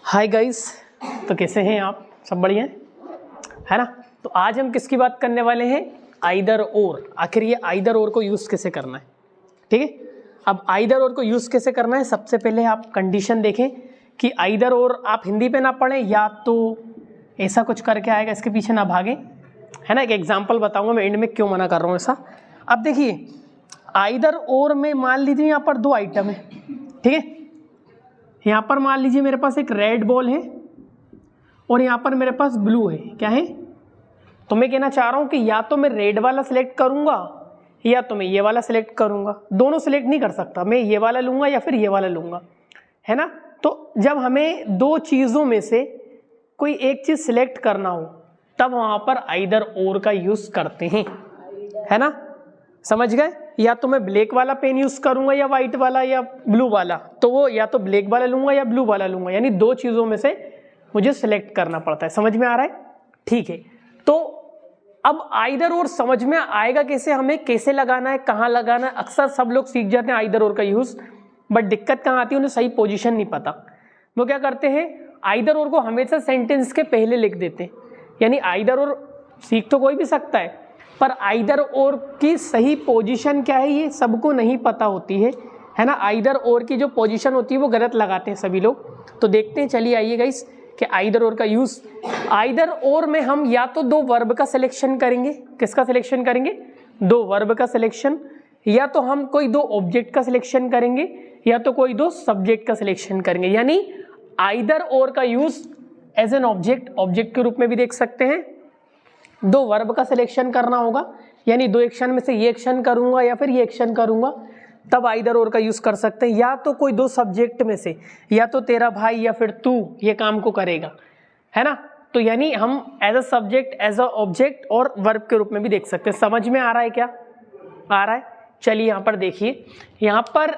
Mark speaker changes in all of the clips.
Speaker 1: Hi guys, तो कैसे हैं आप? सब बढ़िया है ना। तो आज हम किसकी बात करने वाले हैं? आइदर और। आखिर ये आइदर और को यूज़ कैसे करना है, ठीक है। अब आइदर और को यूज़ कैसे करना है, सबसे पहले आप कंडीशन देखें कि आइदर और आप हिंदी पे ना पढ़ें या तो ऐसा कुछ करके आएगा, इसके पीछे ना भागें, है ना। एक एग्जाम्पल बताऊँगा मैं एंड में क्यों मना कर रहा हूँ ऐसा। अब देखिए आइदर और में मान लीजिए यहाँ पर दो आइटम है, ठीक है। यहाँ पर मान लीजिए मेरे पास एक रेड बॉल है और यहाँ पर मेरे पास ब्लू है। क्या है? तो मैं कहना चाह रहा हूँ कि या तो मैं रेड वाला सिलेक्ट करूँगा या तो मैं ये वाला सिलेक्ट करूँगा। दोनों सिलेक्ट नहीं कर सकता, मैं ये वाला लूँगा या फिर ये वाला लूँगा, है ना। तो जब हमें दो चीज़ों में से कोई एक चीज़ सिलेक्ट करना हो तब वहाँ पर आइदर और का यूज़ करते हैं, है ना। समझ गए? या तो मैं ब्लैक वाला पेन यूज़ करूँगा या वाइट वाला या ब्लू वाला, तो वो या तो ब्लैक वाला लूँगा या ब्लू वाला लूँगा, यानी दो चीज़ों में से मुझे सिलेक्ट करना पड़ता है। समझ में आ रहा है? ठीक है। तो अब आइदर और समझ में आएगा कैसे, हमें कैसे लगाना है, कहाँ लगाना है। अक्सर सब लोग सीख जाते हैं आइदर और का यूज़, बट दिक्कत कहाँ आती है, उन्हें सही पोजीशन नहीं पता। वो क्या करते हैं, आइदर और को हमेशा सेंटेंस के पहले लिख देते हैं। यानी आइदर और सीख तो कोई भी सकता है, पर आइदर और की सही पोजीशन क्या है ये सबको नहीं पता होती है ना। आइदर और की जो पोजीशन होती है वो गलत लगाते हैं सभी लोग। तो देखते हैं, चलिए आइए गाइस कि आइदर और का यूज़। आइदर और में हम या तो दो वर्ब का सिलेक्शन करेंगे। किसका सिलेक्शन करेंगे? दो वर्ब का सिलेक्शन। या तो हम कोई दो ऑब्जेक्ट का सिलेक्शन करेंगे या तो कोई दो सब्जेक्ट का सिलेक्शन करेंगे। यानी आइदर और का यूज़ एज एन ऑब्जेक्ट के रूप में भी देख सकते हैं। दो वर्ब का सिलेक्शन करना होगा, यानी दो एक्शन में से ये एक्शन करूंगा या फिर ये एक्शन करूंगा, तब आइदर और का यूज़ कर सकते हैं। या तो कोई दो सब्जेक्ट में से, या तो तेरा भाई या फिर तू ये काम को करेगा, है ना। तो यानी हम as a subject, as a object और वर्ब के रूप में भी देख सकते हैं। समझ में आ रहा है क्या? आ रहा है? चलिए यहाँ पर देखिए, यहाँ पर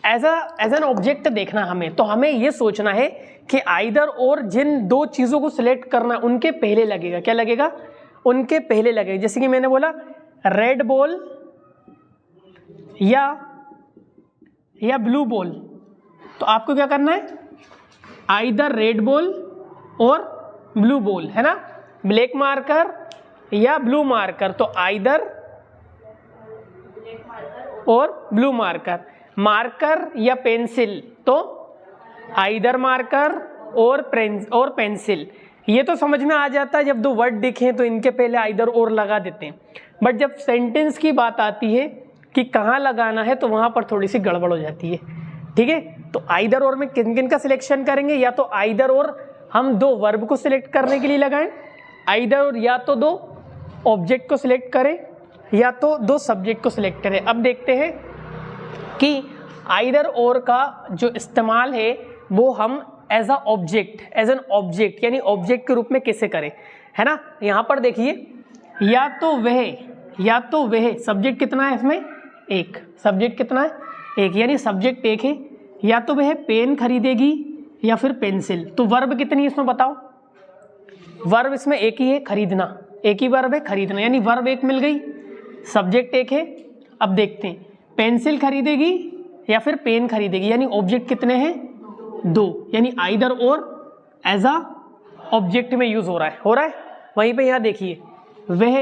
Speaker 1: एज एन ऑब्जेक्ट देखना हमें, तो हमें ये सोचना है कि आइदर और जिन दो चीज़ों को सिलेक्ट करना उनके पहले लगेगा। क्या लगेगा? उनके पहले लगेगा। जैसे कि मैंने बोला रेड बॉल या ब्लू बॉल, तो आपको क्या करना है? आइदर रेड बॉल और ब्लू बॉल, है ना। ब्लैक मार्कर या ब्लू मार्कर, तो आइदर और ब्लू मार्कर। मार्कर या पेंसिल, तो आइदर मार्कर और पेंसिल। ये तो समझ में आ जाता है, जब दो वर्ड दिखें तो इनके पहले आइदर और लगा देते हैं। बट जब सेंटेंस की बात आती है कि कहाँ लगाना है, तो वहाँ पर थोड़ी सी गड़बड़ हो जाती है, ठीक है। तो आइदर और में किन किन का सिलेक्शन करेंगे? या तो आइदर और हम दो वर्ब को सिलेक्ट करने के लिए लगाएं, आइदर और या तो दो ऑब्जेक्ट को सिलेक्ट करें या तो दो सब्जेक्ट को सिलेक्ट करें। अब देखते हैं कि आइदर और का जो इस्तेमाल है वो हम एज एन ऑब्जेक्ट यानी ऑब्जेक्ट के रूप में कैसे करें, है ना। यहाँ पर देखिए, या तो वह सब्जेक्ट कितना है इसमें? एक। सब्जेक्ट कितना है? एक, यानी सब्जेक्ट एक है। या तो वह पेन खरीदेगी या फिर पेंसिल, तो वर्ब कितनी है इसमें बताओ? वर्ब इसमें एक ही है, खरीदना। एक ही वर्ब है, खरीदना, यानी वर्ब एक मिल गई, सब्जेक्ट एक है। अब देखते हैं, पेंसिल खरीदेगी या फिर पेन खरीदेगी, यानी ऑब्जेक्ट कितने हैं? दो, यानी आइदर और एज अ ऑब्जेक्ट में यूज हो रहा है। वहीं पे यहाँ देखिए, वह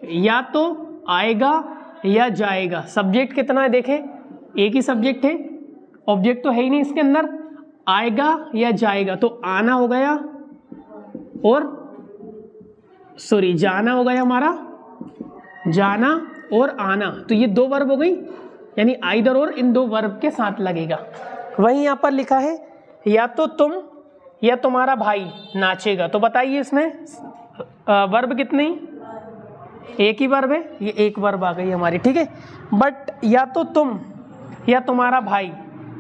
Speaker 1: या तो आएगा या जाएगा। सब्जेक्ट कितना है देखें? एक ही सब्जेक्ट है, ऑब्जेक्ट तो है ही नहीं इसके अंदर। आएगा या जाएगा, तो आना हो गया और जाना हो गया हमारा, जाना और आना, तो ये दो वर्ब हो गई, यानी आइदर और इन दो वर्ब के साथ लगेगा। वहीं यहाँ पर लिखा है या तो तुम या तुम्हारा भाई नाचेगा, तो बताइए इसमें वर्ब कितनी? एक ही वर्ब है, ये एक वर्ब आ गई हमारी, ठीक है। बट या तो तुम या तुम्हारा भाई,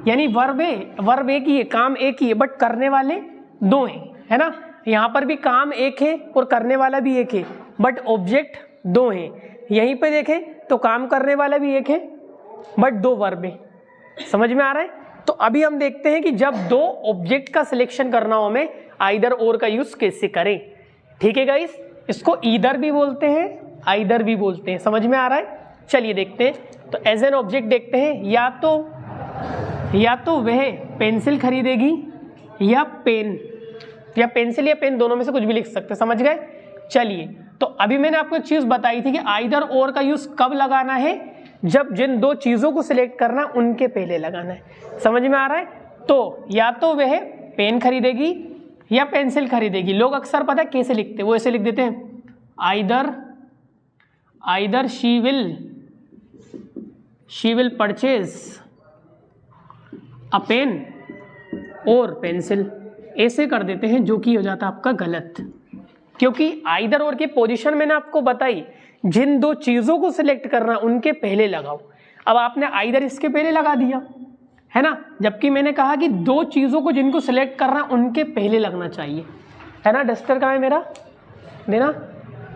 Speaker 1: यानी वर्ब एक ही है, काम एक ही है, बट करने वाले दो हैं, है ना। यहाँ पर भी काम एक है और करने वाला भी एक है, बट ऑब्जेक्ट दो हैं। यहीं पे देखें तो काम करने वाला भी एक है बट दो वर्ब है। समझ में आ रहा है? तो अभी हम देखते हैं कि जब दो ऑब्जेक्ट का सिलेक्शन करना हो हमें आइदर और का यूज कैसे करें। ठीक है गाइस, इसको ईदर भी बोलते हैं, आइदर भी बोलते हैं। समझ में आ रहा है? चलिए देखते हैं। तो एज एन ऑब्जेक्ट देखते हैं, या तो वह पेंसिल खरीदेगी या पेन, या पेंसिल या पेन, दोनों में से कुछ भी लिख सकते हैं। समझ गए? चलिए, तो अभी मैंने आपको एक चीज बताई थी कि आइदर और का यूज कब लगाना है, जब जिन दो चीजों को सिलेक्ट करना उनके पहले लगाना है। समझ में आ रहा है? तो या तो वह पेन खरीदेगी या पेंसिल खरीदेगी। लोग अक्सर पता है कैसे लिखते हैं, वो ऐसे लिख देते हैं, either she will purchase a pen और पेंसिल, ऐसे कर देते हैं, जो कि हो जाता है आपका गलत। क्योंकि आइदर और के पोजीशन मैंने आपको बताई, जिन दो चीजों को सिलेक्ट करना उनके पहले लगाओ। अब आपने आइदर इसके पहले लगा दिया है ना, जबकि मैंने कहा कि दो चीजों को जिनको सिलेक्ट करना उनके पहले लगना चाहिए, है ना। डस्टर कहाँ है मेरा, देना।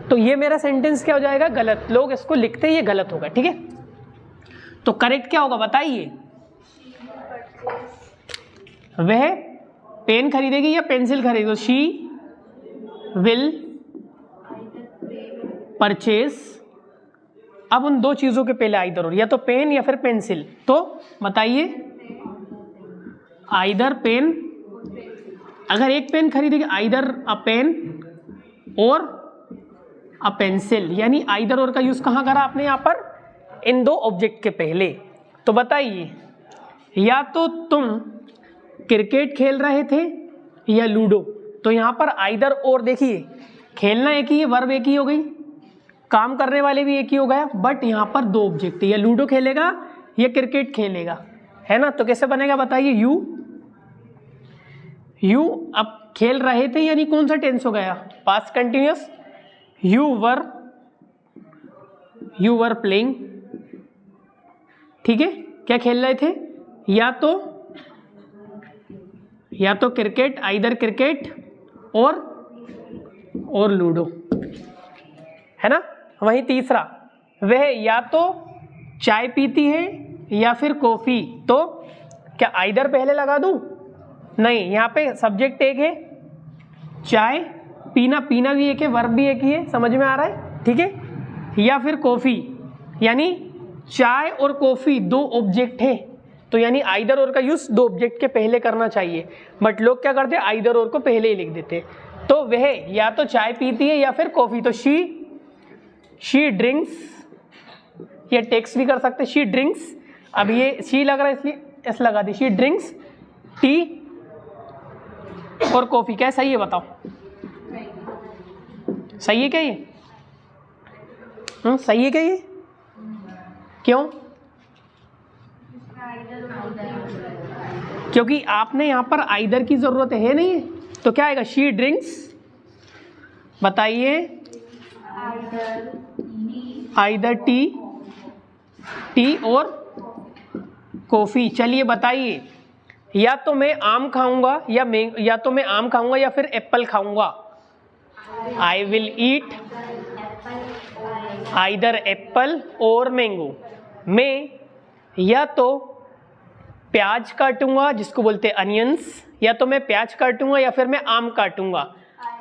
Speaker 1: तो ये मेरा सेंटेंस क्या हो जाएगा, गलत। लोग इसको लिखते ही ये गलत होगा, ठीक है। तो करेक्ट क्या होगा बताइए, वह पेन खरीदेगी या पेंसिल खरीदेगी। शी विल परचेज, अब उन दो चीजों के पहले आइदर और, या तो पेन या फिर पेंसिल, तो बताइए आइदर पेन। अगर एक पेन खरीदेगी, आइदर अ पेन और अ पेंसिल, यानी आइदर और का यूज कहाँ करा आपने यहाँ पर, इन दो ऑब्जेक्ट के पहले। तो बताइए, या तो तुम क्रिकेट खेल रहे थे या लूडो। तो यहाँ पर आइदर और, देखिए खेलना एक ही है, वर्ब एक ही हो गई, काम करने वाले भी एक ही हो गया, बट यहाँ पर दो ऑब्जेक्ट है, या लूडो खेलेगा या क्रिकेट खेलेगा, है ना। तो कैसे बनेगा बताइए, यू अब खेल रहे थे, यानी कौन सा टेंस हो गया, past continuous. You were playing, ठीक है, क्या खेल रहे थे, या तो क्रिकेट, आइदर क्रिकेट और लूडो, है ना। वहीं तीसरा, वह या तो चाय पीती है या फिर कॉफी। तो क्या आइदर पहले लगा दूं, नहीं, यहाँ पे सब्जेक्ट एक है, चाय पीना, पीना भी एक है, वर्ब भी एक ही है, समझ में आ रहा है, ठीक है। या फिर कॉफी, यानी चाय और कॉफी दो ऑब्जेक्ट है, तो यानी आइदर और का यूज दो ऑब्जेक्ट के पहले करना चाहिए, बट लोग क्या करते हैं, आइदर और को पहले ही लिख देते हैं। तो वह या तो चाय पीती है या फिर कॉफी, तो शी ड्रिंक्स, या टेक्स भी कर सकते, शी ड्रिंक्स। अब ये शी लग रहा है इसलिए एस लगा दी, शी ड्रिंक्स टी और कॉफी। क्या सही है बताओ, सही है क्या ये, सही है क्या ये, क्यों? क्योंकि आपने यहां पर आइदर की जरूरत है नहीं है, तो क्या आएगा, शी ड्रिंक्स, बताइए आइदर टी और कॉफी। चलिए बताइए, या तो मैं आम खाऊंगा या फिर एप्पल खाऊंगा। I will eat either Apple और मैंगो। मैं या तो प्याज काटूंगा, जिसको बोलते हैं अनियंस, या तो मैं प्याज काटूंगा या फिर मैं आम काटूंगा।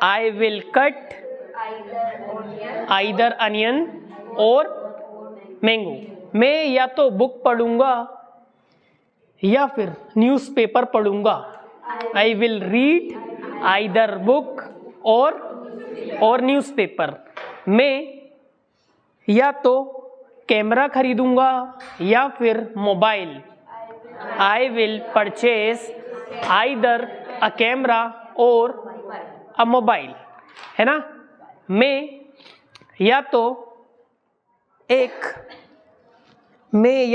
Speaker 1: I will cut either onion और मैंगो। मैं या तो बुक पढ़ूंगा या फिर न्यूज़पेपर पढ़ूंगा। I will read either book और न्यूज़पेपर। मैं या तो कैमरा खरीदूंगा या फिर mobile. I will purchase either a camera और अ मोबाइल, है ना। मैं या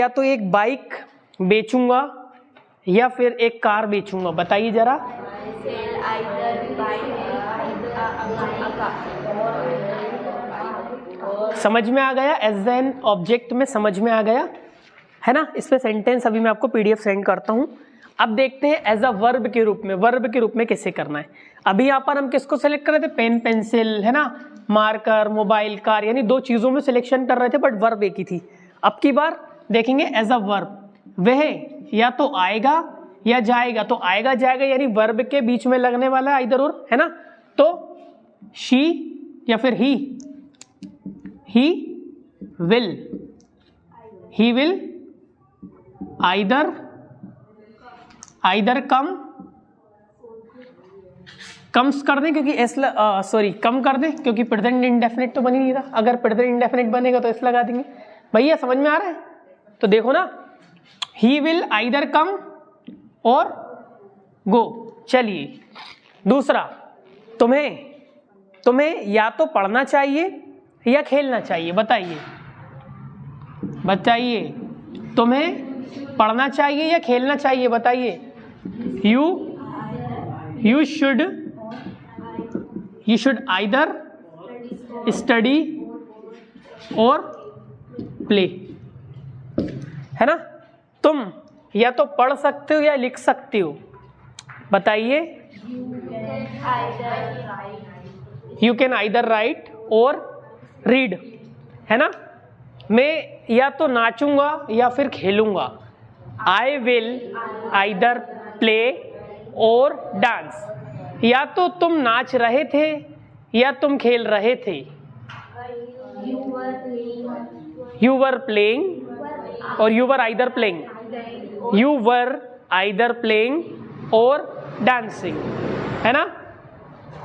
Speaker 1: तो एक बाइक बेचूंगा या फिर एक कार बेचूंगा। बताइए जरा, समझ में आ गया? एज एन ऑब्जेक्ट में समझ में आ गया, है ना। इस पे सेंटेंस अभी मैं आपको पीडीएफ सेंड करता हूं। अब देखते हैं एज अ वर्ब के रूप में कैसे करना है। अभी यहाँ पर हम किसको सेलेक्ट कर रहे थे, पेन पेंसिल, है ना, मार्कर, मोबाइल, कार, यानी दो चीजों में सिलेक्शन कर रहे थे, बट वर्ब एक ही थी। अब की बार देखेंगे एज अ वर्ब, वह या तो आएगा या जाएगा। तो आएगा जाएगा यानी वर्ब के बीच में लगने वाला है आइदर और, है ना। तो शी या फिर he will either come comes कर दें क्योंकि एस सॉरी कम कर दें क्योंकि प्रेजेंट इंडेफिनिट तो बन ही नहीं रहा, अगर प्रेजेंट इंडेफिनिट बनेगा तो एस लगा देंगे। भैया समझ में आ रहा है? तो देखो ना, ही विल आइदर कम और गो। चलिए दूसरा, तुम्हें या तो पढ़ना चाहिए या खेलना चाहिए, बताइए तुम्हें पढ़ना चाहिए या खेलना चाहिए, बताइए। यू शुड आइदर स्टडी और प्ले, है ना। तुम या तो पढ़ सकते हो या लिख सकते हो, बताइए। यू कैन आइदर राइट और रीड, है ना। मैं या तो नाचूंगा या फिर खेलूंगा, आई विल आइदर प्ले और डांस। या तो तुम नाच रहे थे या तुम खेल रहे थे, यू वर प्लेइंग और you were either playing, you were either playing और डांसिंग, है ना।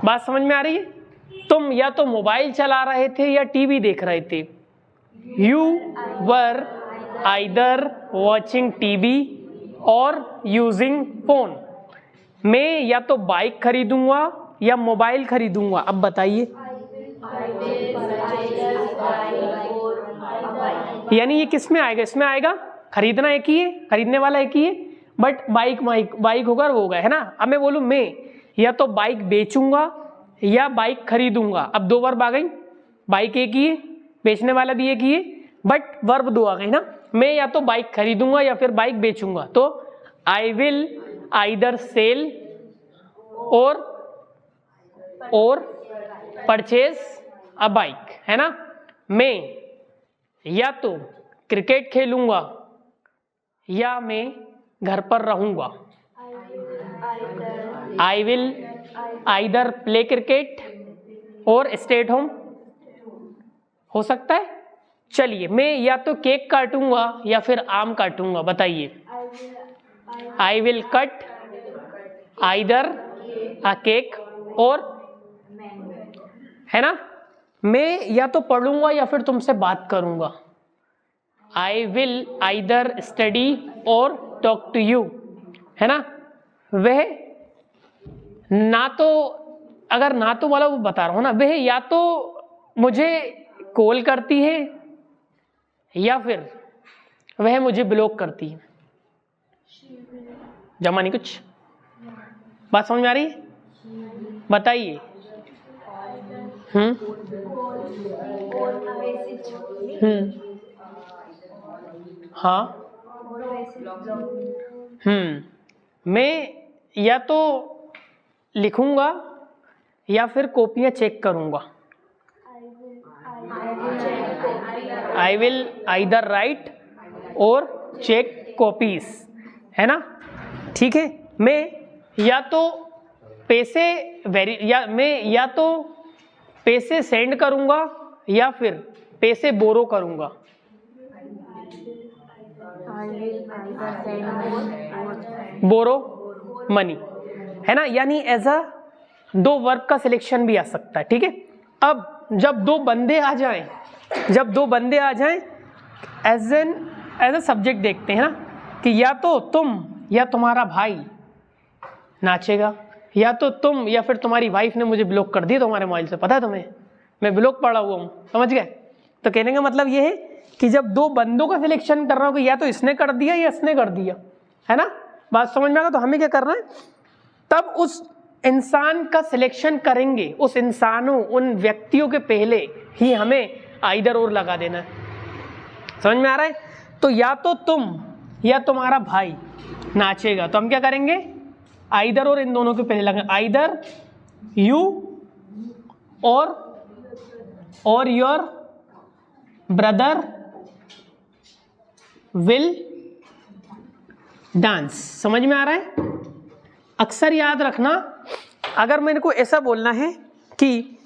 Speaker 1: बात समझ में आ रही है? तुम या तो मोबाइल चला रहे थे या टीवी देख रहे थे, you were either watching TV और यूजिंग फोन। मैं या तो बाइक खरीदूंगा या मोबाइल खरीदूंगा, अब बताइए। यानी ये किस में आएगा? इसमें आएगा, खरीदना एक ही है, खरीदने वाला एक ही है, बट बाइक होगा वो होगा, है ना। अब मैं बोलूं मैं या तो बाइक बेचूंगा या बाइक खरीदूंगा, अब दो वर्ब आ गई, बाइक एक ही है, बेचने वाला भी एक ही है, बट वर्ब दो आ गई ना। मैं या तो बाइक खरीदूंगा या फिर बाइक बेचूंगा, तो आई विल आइदर सेल और परचेज अ बाइक, है ना। मैं या तो क्रिकेट खेलूंगा या मैं घर पर रहूंगा, I will either play cricket और स्टे एट होम, हो सकता है। चलिए, मैं या तो केक काटूंगा या फिर आम काटूंगा, बताइए। आई will cut either a cake और, है ना। मैं या तो पढ़ूंगा या फिर तुमसे बात करूंगा, आई विल आइदर स्टडी और टॉक टू यू, है ना। वह ना तो, अगर ना तो वाला वो बता रहा हूं ना, वह या तो मुझे कॉल करती है या फिर वह मुझे ब्लॉक करती है। जमा नहीं कुछ, बात समझ में आ रही है? बताइए। हाँ, मैं या तो लिखूंगा या फिर कॉपियां चेक करूंगा, आई विल आइदर राइट और चेक कॉपीज, है ना। ठीक है। मैं या तो पैसे सेंड करूंगा या फिर पैसे बोरो करूंगा, बोरो मनी, है ना। यानी एज अ दो वर्ब का सिलेक्शन भी आ सकता है, ठीक है। अब जब दो बंदे आ जाएं एज अ सब्जेक्ट देखते हैं ना, कि या तो तुम या तुम्हारा भाई नाचेगा, या तो तुम या फिर तुम्हारी वाइफ ने मुझे ब्लॉक कर दिया तुम्हारे मोबाइल से, पता है तुम्हें, मैं ब्लॉक पड़ा हुआ हूँ, समझ गए। तो कहने का मतलब ये है कि जब दो बंदों का सिलेक्शन कर रहा हूँ कि या तो इसने कर दिया या इसने कर दिया, है ना। बात समझ में आएगा। तो हमें क्या करना है, तब उस इंसान का सिलेक्शन करेंगे, उस इंसानों उन व्यक्तियों के पहले ही हमें आइदर और लगा देना है। समझ में आ रहा है? तो या तो तुम या तुम्हारा भाई नाचेगा, तो हम क्या करेंगे, आइदर और इन दोनों के पहले लगा, आइदर यू और योर ब्रदर विल डांस। समझ में आ रहा है? अक्सर याद रखना, अगर मेरे को ऐसा बोलना है कि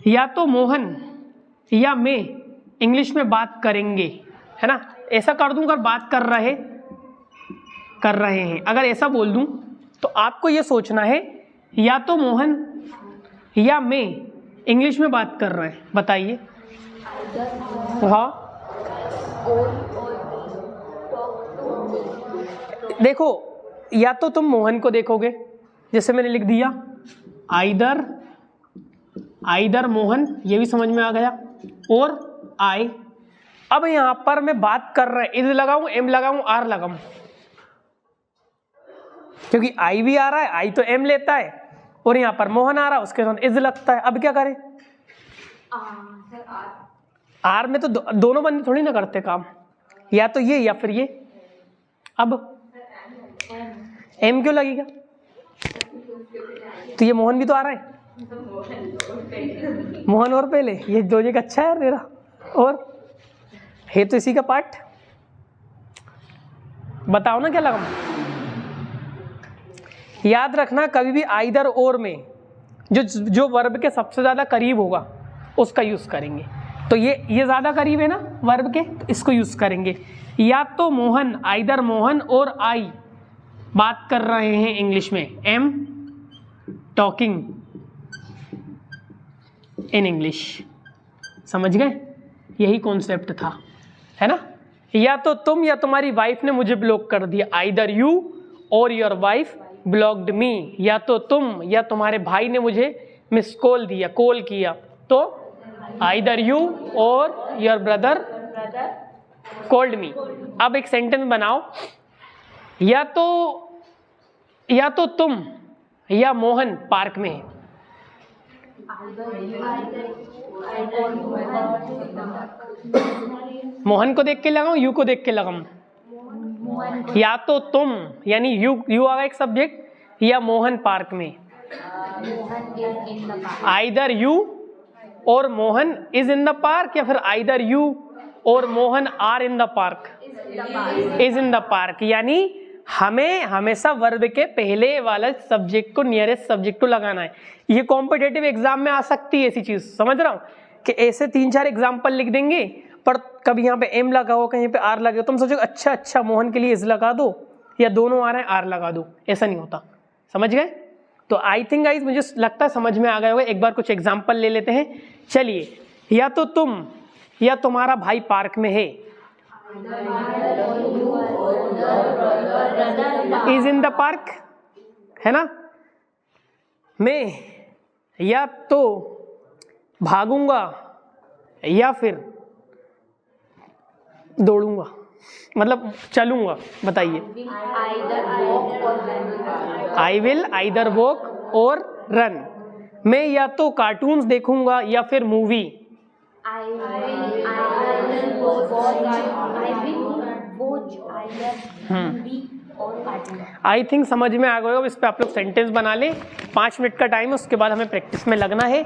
Speaker 1: या तो मोहन या मैं इंग्लिश में बात करेंगे, है ना, ऐसा कर दूं, अगर बात कर रहे हैं, अगर ऐसा बोल दूं, तो आपको ये सोचना है या तो मोहन या मैं इंग्लिश में बात कर रहे हैं, बताइए। हाँ देखो, या तो तुम मोहन को देखोगे, जैसे मैंने लिख दिया आइदर मोहन, ये भी समझ में आ गया, और आई। अब यहां पर मैं बात कर रहा है, इज लगाऊं, एम लगाऊं, आर लगाऊं, क्योंकि आई भी आ रहा है, आई तो एम लेता है, और यहां पर मोहन आ रहा है, उसके साथ इज लगता है। अब क्या करें? आर में तो दोनों बंदे थोड़ी ना करते काम, या तो ये या फिर ये। अब एम क्यों लगेगा? तो ये मोहन भी तो आ रहा है, मोहन और पहले, ये दो जगह अच्छा है तेरा, और है तो इसी का पार्ट। बताओ ना क्या लगा। याद रखना कभी भी आइदर और में जो वर्ब के सबसे ज्यादा करीब होगा उसका यूज करेंगे। तो ये ज्यादा करीब है ना वर्ब के, तो इसको यूज करेंगे। या तो मोहन, आइदर मोहन और आई बात कर रहे हैं इंग्लिश में, एम टॉकिंग इन इंग्लिश। समझ गए? यही कॉन्सेप्ट था, है ना। या तो तुम या तुम्हारी वाइफ ने मुझे ब्लॉक कर दिया, आइदर यू और योर वाइफ ब्लॉक्ड मी। या तो तुम या तुम्हारे भाई ने मुझे मिस कॉल दिया, कॉल किया, तो आइदर यू और योर ब्रदर कॉल्ड मी। अब एक सेंटेंस बनाओ, या तो तुम या मोहन पार्क में है। मोहन को देख के लगाऊं, यू को देख के लगाऊं? या तो तुम यानी यू आगा एक सब्जेक्ट, या मोहन पार्क में। आइदर यू और Mohan is in the park, या फिर आइदर यू और Mohan are in the park, is in the park. यानी हमें हमेशा वर्ब के पहले वाला सब्जेक्ट को नियरेस्ट सब्जेक्ट को लगाना है। ये कॉम्पिटेटिव एग्जाम में आ सकती है ऐसी चीज, समझ रहा हूँ कि ऐसे 3-4 एग्जाम्पल लिख देंगे, पर कभी यहाँ पे एम लगा हो, कहीं पे आर लगे हो, तुम सोचो अच्छा मोहन के लिए इज लगा दो, या दोनों आ रहे हैं आर लगा दो, ऐसा नहीं होता। समझ गए? तो आई थिंक गाइस मुझे लगता है समझ में आ गया होगा। एक बार कुछ एग्जाम्पल ले लेते हैं। चलिए, या तो तुम या तुम्हारा भाई पार्क में है, इज इन द पार्क, है ना। मैं या तो भागूंगा या फिर दौड़ूंगा, मतलब चलूंगा, बताइए। आई विल आइदर वॉक और रन। मैं या तो कार्टून्स देखूंगा या फिर मूवी। आई थिंक समझ में आ गया। अब इस पे आप लोग सेंटेंस बना लें। 5 मिनट का टाइम है, उसके बाद हमें प्रैक्टिस में लगना है।